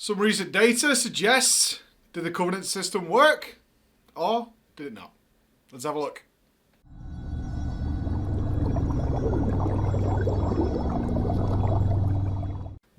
Some recent data suggests, did the Covenant system work? Or did it not? Let's have a look.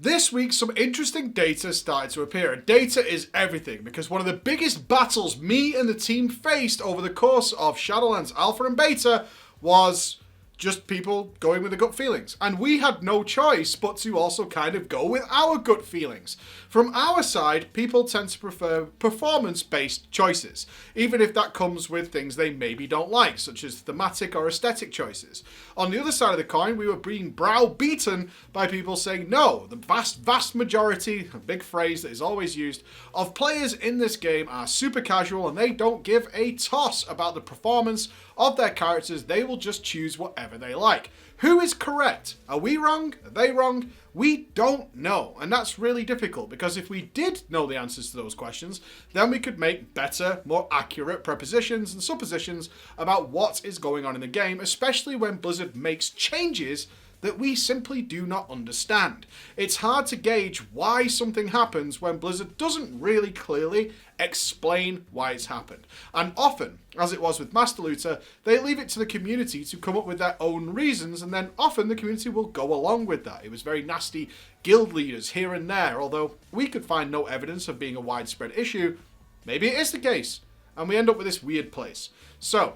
This week, some interesting data started to appear, and data is everything, because one of the biggest battles me and the team faced over the course of Shadowlands Alpha and Beta was just people going with the gut feelings. And we had no choice but to also kind of go with our gut feelings. From our side, people tend to prefer performance-based choices, even if that comes with things they maybe don't like, such as thematic or aesthetic choices. On the other side of the coin, we were being browbeaten by people saying, no, the vast majority, a big phrase that is always used, of players in this game are super casual and they don't give a toss about the performance of their characters. They will just choose whatever they like. Who is correct? Are we wrong? Are they wrong? We don't know. And that's really difficult, because if we did know the answers to those questions, then we could make better, more accurate prepositions and suppositions about what is going on in the game, especially when Blizzard makes changes that we simply do not understand. It's hard to gauge why something happens when Blizzard doesn't really clearly explain why it's happened. And often, as it was with Master Looter, they leave it to the community to come up with their own reasons, and then often the community will go along with that. It was very nasty guild leaders here and there, although we could find no evidence of being a widespread issue. Maybe it is the case, and we end up with this weird place. So,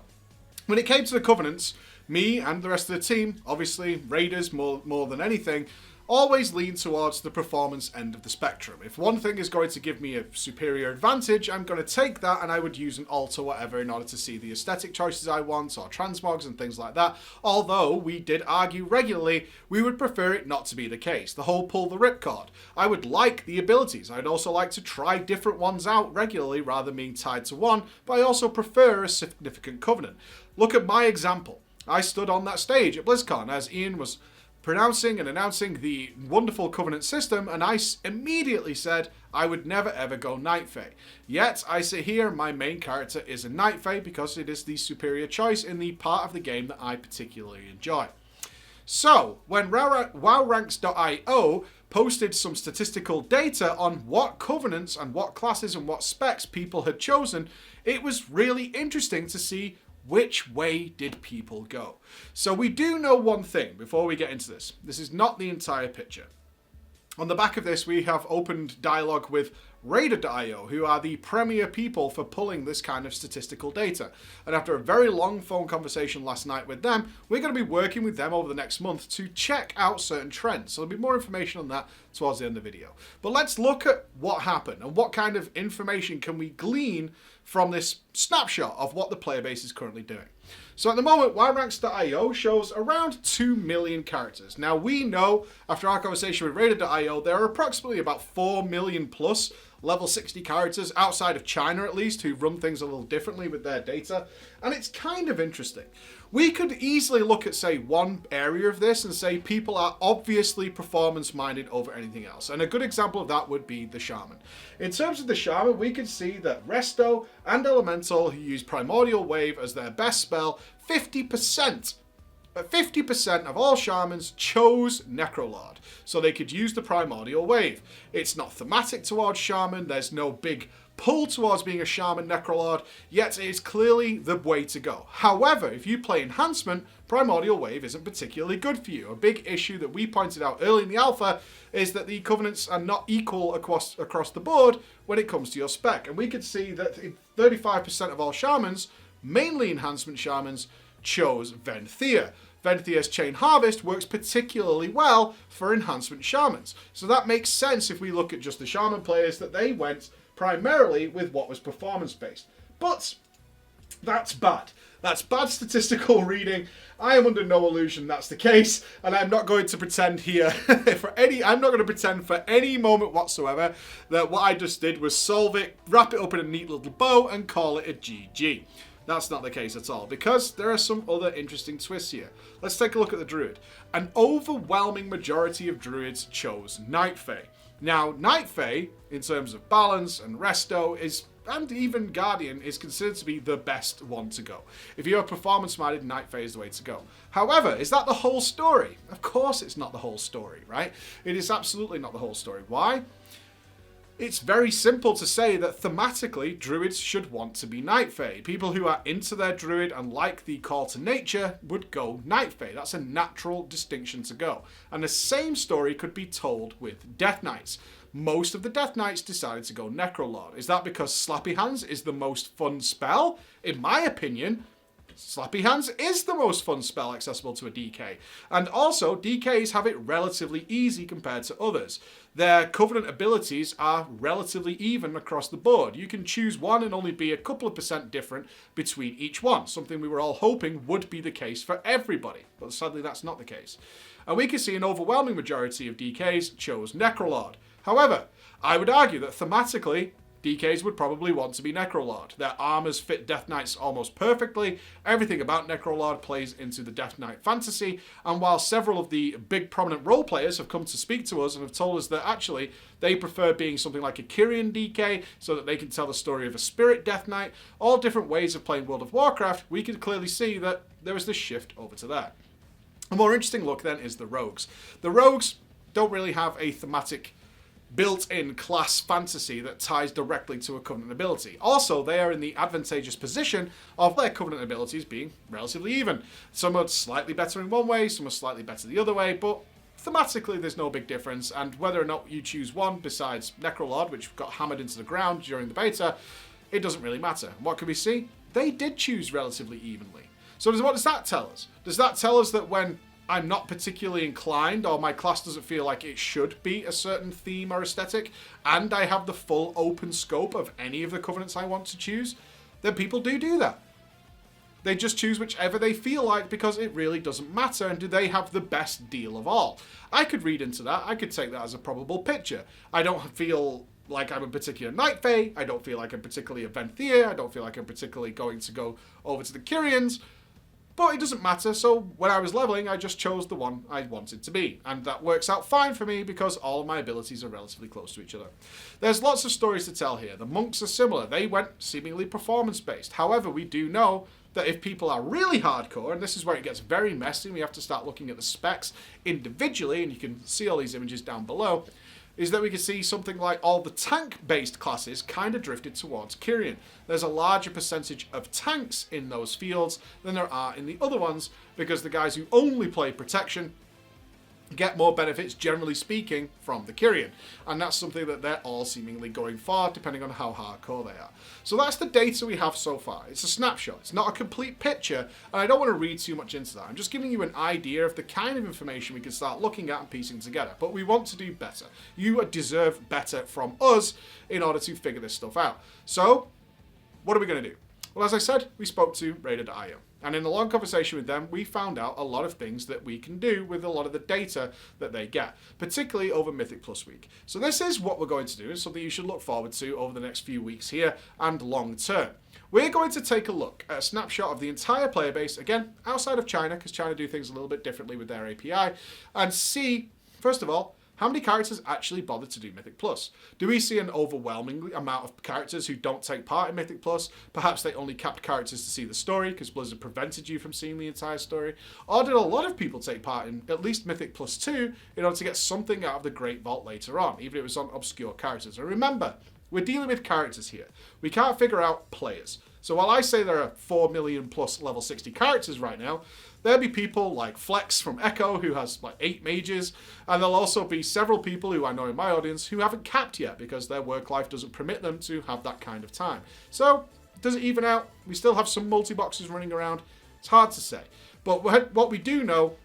when it came to the Covenants, me and the rest of the team, obviously Raiders more than anything, always lean towards the performance end of the spectrum. If one thing is going to give me a superior advantage, I'm going to take that, and I would use an alt or whatever in order to see the aesthetic choices I want, or transmogs and things like that. Although we did argue regularly, we would prefer it not to be the case. The whole pull the ripcord. I would like the abilities. I'd also like to try different ones out regularly rather than being tied to one, but I also prefer a significant Covenant. Look at my example. I stood on that stage at BlizzCon as Ian was pronouncing and announcing the wonderful Covenant system, and I immediately said I would never ever go Night Fae. Yet I sit here, my main character is a Night Fae because it is the superior choice in the part of the game that I particularly enjoy. So, when WoWranks.io posted some statistical data on what Covenants and what classes and what specs people had chosen, it was really interesting to see which way did people go. So we do know one thing before we get into this. This is not the entire picture. On the back of this, we have opened dialogue with Raider.io, who are the premier people for pulling this kind of statistical data. And after a very long phone conversation last night with them, we're going to be working with them over the next month to check out certain trends. So there'll be more information on that towards the end of the video. But let's look at what happened and what kind of information can we glean from this snapshot of what the player base is currently doing. So at the moment, WildRanks.io shows around 2 million characters. Now we know, after our conversation with Raider.io, there are approximately about 4 million plus level 60 characters, outside of China at least, who run things a little differently with their data. And it's kind of interesting. We could easily look at, say, one area of this and say people are obviously performance-minded over anything else. And a good example of that would be the Shaman. In terms of the Shaman, we can see that Resto and Elemental, who use Primordial Wave as their best spell, 50% of all Shamans chose Necrolord, so they could use the Primordial Wave. It's not thematic towards Shaman, there's no big pull towards being a Shaman Necrolord, yet it is clearly the way to go. However, if you play Enhancement, Primordial Wave isn't particularly good for you. A big issue that we pointed out early in the alpha is that the Covenants are not equal across the board when it comes to your spec. And we could see that 35% of all Shamans, mainly Enhancement Shamans, chose Venthea. Venthea's Chain Harvest works particularly well for Enhancement Shamans. So that makes sense if we look at just the Shaman players, that they went primarily with what was performance-based. But that's bad. That's bad statistical reading. I am under no illusion that's the case, and I'm not going to pretend here I'm not going to pretend for any moment whatsoever that what I just did was solve it, wrap it up in a neat little bow, and call it a GG. That's not the case at all, because there are some other interesting twists here. Let's take a look at the Druid. An overwhelming majority of Druids chose Night Fae. Now, Night Fae, in terms of balance and resto, and even Guardian, is considered to be the best one to go. If you're performance-minded, Night Fae is the way to go. However, is that the whole story? Of course it's not the whole story, right? It is absolutely not the whole story. Why? It's very simple to say that thematically, druids should want to be Night Fae. People who are into their druid and like the call to nature would go Night Fae. That's a natural distinction to go. And the same story could be told with Death Knights. Most of the Death Knights decided to go Necrolord. Is that because Slappy Hands is the most fun spell? In my opinion, Slappy Hands is the most fun spell accessible to a DK. And also, DKs have it relatively easy compared to others. Their Covenant abilities are relatively even across the board. You can choose one and only be a couple of % different between each one, something we were all hoping would be the case for everybody. But sadly, that's not the case. And we can see an overwhelming majority of DKs chose Necrolord. However, I would argue that thematically, DKs would probably want to be Necrolord. Their armors fit Death Knights almost perfectly. Everything about Necrolord plays into the Death Knight fantasy. And while several of the big prominent role players have come to speak to us and have told us that actually they prefer being something like a Kyrian DK so that they can tell the story of a Spirit Death Knight, all different ways of playing World of Warcraft, we can clearly see that there is this shift over to that. A more interesting look then is the Rogues. The Rogues don't really have a thematic built-in class fantasy that ties directly to a Covenant ability. Also, they are in the advantageous position of their Covenant abilities being relatively even. Some are slightly better in one way, some are slightly better the other way, but thematically there's no big difference, and whether or not you choose one besides Necrolord, which got hammered into the ground during the beta, it doesn't really matter. What can we see? They did choose relatively evenly. So what does that tell us? Does that tell us that when I'm not particularly inclined, or my class doesn't feel like it should be a certain theme or aesthetic, and I have the full open scope of any of the Covenants I want to choose, then people do that. They just choose whichever they feel like because it really doesn't matter, and do they have the best deal of all? I could read into that. I could take that as a probable picture. I don't feel like I'm a particular Night Fae. I don't feel like I'm particularly a Venthyr. I don't feel like I'm particularly going to go over to the Kyrians. But it doesn't matter, so when I was leveling, I just chose the one I wanted to be. And that works out fine for me because all of my abilities are relatively close to each other. There's lots of stories to tell here. The monks are similar. They went seemingly performance-based. However, we do know that if people are really hardcore, and this is where it gets very messy, we have to start looking at the specs individually, and you can see all these images down below, is that we can see something like all the tank-based classes kind of drifted towards Kyrian. There's a larger percentage of tanks in those fields than there are in the other ones, because the guys who only play protection get more benefits, generally speaking, from the Kyrian. And that's something that they're all seemingly going for, depending on how hardcore they are. So that's the data we have so far. It's a snapshot. It's not a complete picture, and I don't want to read too much into that. I'm just giving you an idea of the kind of information we can start looking at and piecing together. But we want to do better. You deserve better from us in order to figure this stuff out. So, what are we going to do? Well, as I said, we spoke to Radar.io. And in a long conversation with them, we found out a lot of things that we can do with a lot of the data that they get, particularly over Mythic Plus Week. So this is what we're going to do. It's something you should look forward to over the next few weeks here and long term. We're going to take a look at a snapshot of the entire player base, again, outside of China, because China do things a little bit differently with their API, and see, first of all, how many characters actually bother to do Mythic Plus? Do we see an overwhelming amount of characters who don't take part in Mythic Plus? Perhaps they only capped characters to see the story because Blizzard prevented you from seeing the entire story? Or did a lot of people take part in at least Mythic Plus 2 in order to get something out of the Great Vault later on, even if it was on obscure characters? And remember, we're dealing with characters here. We can't figure out players. So while I say there are 4 million plus level 60 characters right now, there'll be people like Flex from Echo, who has like 8 mages, and there'll also be several people who I know in my audience who haven't capped yet because their work life doesn't permit them to have that kind of time. So, does it even out? We still have some multi-boxes running around. It's hard to say. But what we do know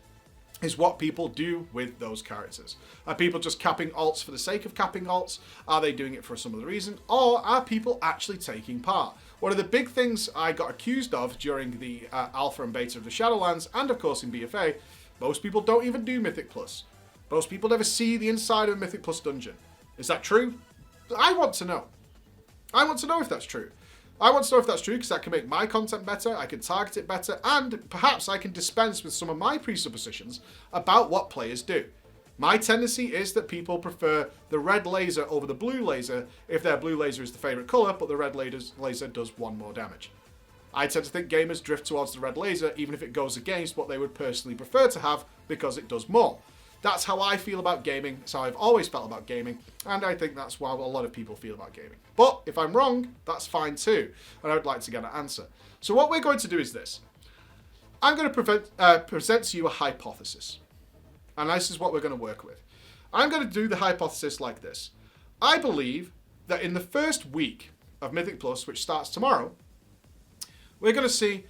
is what people do with those characters. Are people just capping alts for the sake of capping alts? Are they doing it for some other reason? Or are people actually taking part? One of the big things I got accused of during the alpha and beta of the Shadowlands, and of course in BFA, most people don't even do Mythic Plus. Most people never see the inside of a Mythic Plus dungeon. Is that true? I want to know. I want to know if that's true. I want to know if that's true because that can make my content better, I can target it better, and perhaps I can dispense with some of my presuppositions about what players do. My tendency is that people prefer the red laser over the blue laser if their blue laser is the favourite colour, but the red laser does 1 more damage. I tend to think gamers drift towards the red laser even if it goes against what they would personally prefer to have because it does more. That's how I feel about gaming. That's how I've always felt about gaming. And I think that's how a lot of people feel about gaming. But if I'm wrong, that's fine too. And I would like to get an answer. So what we're going to do is this. I'm going to present to you a hypothesis. And this is what we're going to work with. I'm going to do the hypothesis like this. I believe that in the first week of Mythic Plus, which starts tomorrow, we're going to see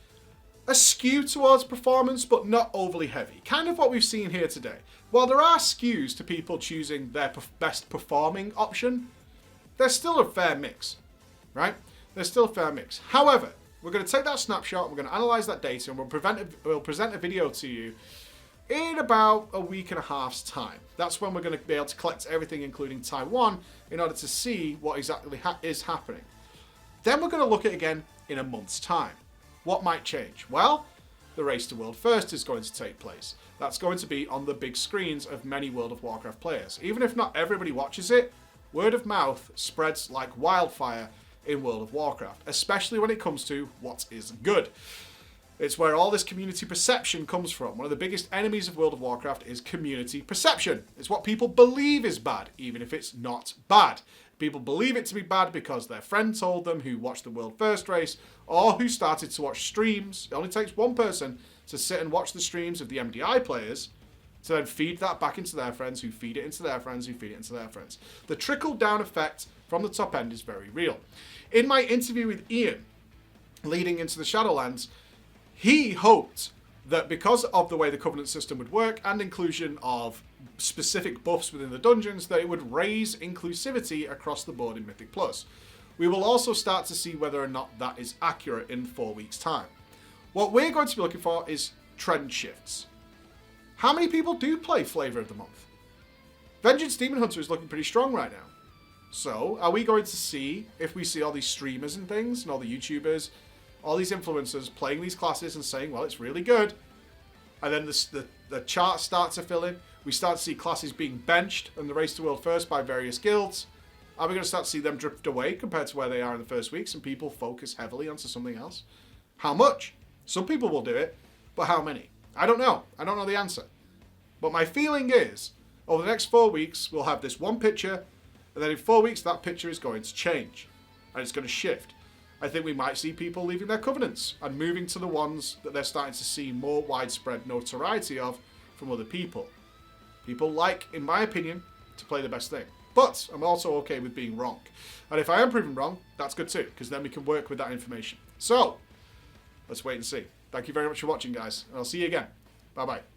a skew towards performance, but not overly heavy. Kind of what we've seen here today. While there are skews to people choosing their best performing option, there's still a fair mix, right? There's still a fair mix. However, we're going to take that snapshot, we're going to analyze that data, and we'll present a video to you in about a week and a half's time. That's when we're going to be able to collect everything, including Taiwan, in order to see what exactly is happening. Then we're going to look at it again in a month's time. What might change? Well, the Race to World First is going to take place. That's going to be on the big screens of many World of Warcraft players. Even if not everybody watches it, word of mouth spreads like wildfire in World of Warcraft, especially when it comes to what is good. It's where all this community perception comes from. One of the biggest enemies of World of Warcraft is community perception. It's what people believe is bad, even if it's not bad. People believe it to be bad because their friend told them, who watched the World First race, or who started to watch streams. It only takes one person to sit and watch the streams of the MDI players to then feed that back into their friends, who feed it into their friends, who feed it into their friends. The trickle-down effect from the top end is very real. In my interview with Ian, leading into the Shadowlands, he hoped that because of the way the Covenant system would work and inclusion of specific buffs within the dungeons, that it would raise inclusivity across the board in Mythic Plus. We will also start to see whether or not that is accurate in 4 weeks' time. What we're going to be looking for is trend shifts. How many people do play Flavor of the Month? Vengeance Demon Hunter is looking pretty strong right now. So, are we going to see, if we see all these streamers and things, and all the YouTubers, all these influencers playing these classes and saying, well, it's really good, and then the charts start to fill in, we start to see classes being benched and the Race to World First by various guilds, are we going to start to see them drift away compared to where they are in the first weeks and people focus heavily onto something else? How much? Some people will do it, but how many? I don't know. I don't know the answer. But my feeling is, over the next 4 weeks, we'll have this one picture, and then in 4 weeks, that picture is going to change, and it's going to shift. I think we might see people leaving their covenants and moving to the ones that they're starting to see more widespread notoriety of from other people. People like, in my opinion, to play the best thing. But I'm also okay with being wrong. And if I am proven wrong, that's good too, because then we can work with that information. So, let's wait and see. Thank you very much for watching, guys, and I'll see you again. Bye-bye.